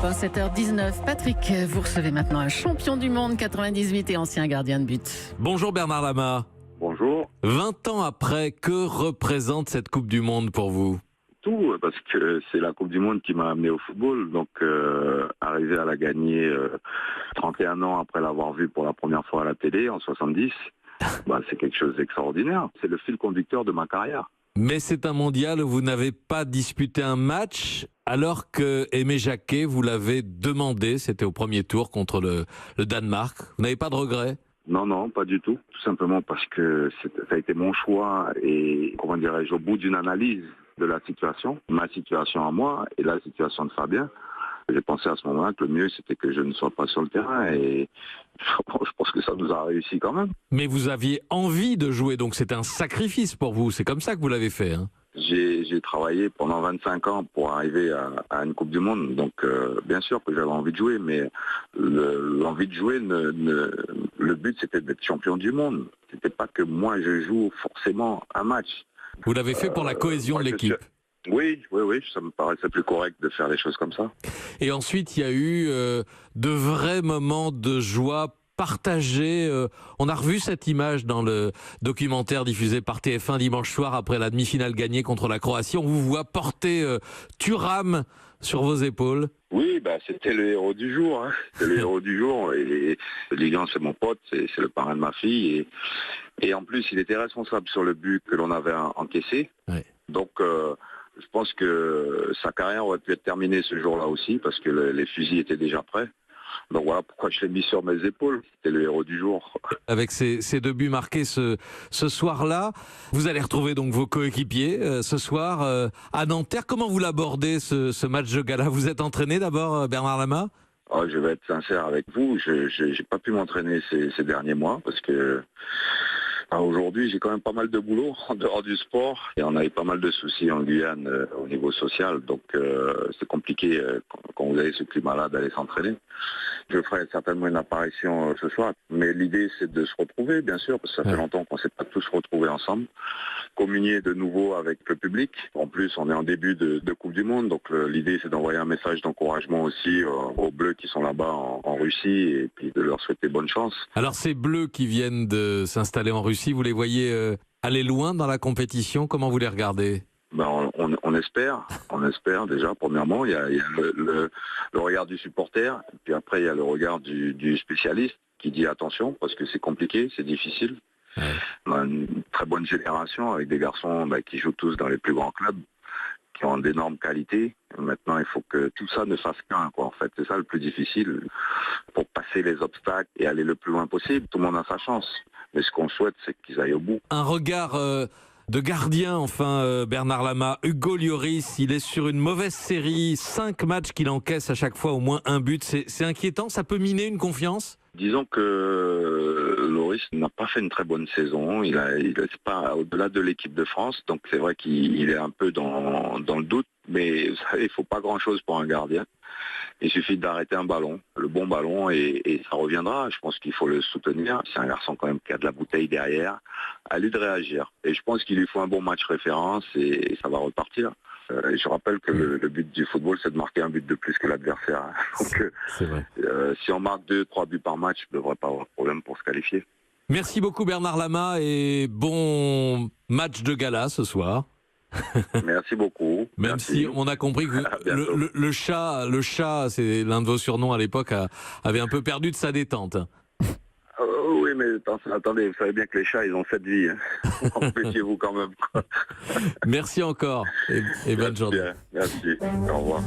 Europe 1, 7h19. Patrick, vous recevez maintenant un champion du monde 98 et ancien gardien de but. Bonjour Bernard Lama. Bonjour. 20 ans après, que représente cette Coupe du Monde pour vous? Tout, parce que c'est la Coupe du Monde qui m'a amené au football. Donc, arriver à la gagner 31 ans après l'avoir vue pour la première fois à la télé, en 70, c'est quelque chose d'extraordinaire. C'est le fil conducteur de ma carrière. Mais c'est un mondial où vous n'avez pas disputé un match, alors que Aimé Jacquet, vous l'avez demandé, c'était au premier tour contre le Danemark. Vous n'avez pas de regrets? Non, pas du tout. Tout simplement parce que ça a été mon choix et, comment dirais-je, au bout d'une analyse de la situation, ma situation à moi et la situation de Fabien, j'ai pensé à ce moment-là que le mieux c'était que je ne sois pas sur le terrain et je pense que ça nous a réussi quand même. Mais vous aviez envie de jouer, donc c'est un sacrifice pour vous, c'est comme ça que vous l'avez fait, hein? J'ai travaillé pendant 25 ans pour arriver à une Coupe du Monde, donc bien sûr que j'avais envie de jouer, mais l'envie de jouer, le but c'était d'être champion du monde. C'était pas que moi je joue forcément un match. Vous l'avez fait pour la cohésion de l'équipe. Oui, ça me paraissait plus correct de faire les choses comme ça. Et ensuite, il y a eu de vrais moments de joie partagés. On a revu cette image dans le documentaire diffusé par TF1 dimanche soir après la demi-finale gagnée contre la Croatie. On vous voit porter Thuram sur vos épaules. Oui, c'était le héros du jour. Hein. C'était le héros du jour. Et Lilian, c'est mon pote, c'est le parrain de ma fille. Et en plus, il était responsable sur le but que l'on avait encaissé. Ouais. Donc, je pense que sa carrière aurait pu être terminée ce jour-là aussi, parce que les fusils étaient déjà prêts. Donc voilà pourquoi je l'ai mis sur mes épaules. C'était le héros du jour. Avec ces deux buts marqués ce soir-là, vous allez retrouver donc vos coéquipiers ce soir à Nanterre. Comment vous l'abordez ce match de gala? Vous êtes entraîné d'abord, Bernard Lama? Je vais être sincère avec vous. Je n'ai pas pu m'entraîner ces derniers mois parce que aujourd'hui, j'ai quand même pas mal de boulot en dehors du sport et on a eu pas mal de soucis en Guyane au niveau social. Donc, c'est compliqué quand vous avez ce climat-là d'aller s'entraîner. Je ferai certainement une apparition ce soir. Mais l'idée, c'est de se retrouver, bien sûr, parce que ça fait longtemps qu'on ne s'est pas tous retrouvés ensemble. Communier de nouveau avec le public. En plus, on est en début de Coupe du Monde. Donc, l'idée, c'est d'envoyer un message d'encouragement aussi aux Bleus qui sont là-bas en Russie et puis de leur souhaiter bonne chance. Alors, ces Bleus qui viennent de s'installer en Russie, vous les voyez aller loin dans la compétition? Comment vous les regardez? On espère déjà, premièrement, il y a le regard du supporter, puis après il y a le regard du spécialiste qui dit attention, parce que c'est compliqué, c'est difficile. Ouais. On a une très bonne génération avec des garçons qui jouent tous dans les plus grands clubs, qui ont d'énormes qualités. Maintenant, il faut que tout ça ne fasse qu'un, en fait. C'est ça le plus difficile, pour passer les obstacles et aller le plus loin possible. Tout le monde a sa chance, mais ce qu'on souhaite, c'est qu'ils aillent au bout. Un regard de gardien, enfin, Bernard Lama. Hugo Lloris, il est sur une mauvaise série, 5 matchs qu'il encaisse à chaque fois au moins un but. C'est inquiétant, ça peut miner une confiance? Disons que Lloris n'a pas fait une très bonne saison. Il est pas au-delà de l'équipe de France, donc c'est vrai qu'il est un peu dans le doute. Mais vous savez, il faut pas grand-chose pour un gardien. Il suffit d'arrêter un ballon, le bon ballon, et ça reviendra. Je pense qu'il faut le soutenir. C'est un garçon quand même qui a de la bouteille derrière. À lui de réagir. Et je pense qu'il lui faut un bon match référence et ça va repartir. Et je rappelle que le but du football, c'est de marquer un but de plus que l'adversaire. Donc, c'est vrai. Si on marque 2-3 buts par match, il ne devrait pas avoir de problème pour se qualifier. Merci beaucoup Bernard Lama et bon match de gala ce soir. Merci beaucoup. Même si on a compris que le chat, c'est l'un de vos surnoms à l'époque, avait un peu perdu de sa détente. Oui, mais attendez, vous savez bien que les chats, ils ont cette vie. Empêchez-vous quand même. Merci encore et bonne journée. Bien, merci. Au revoir.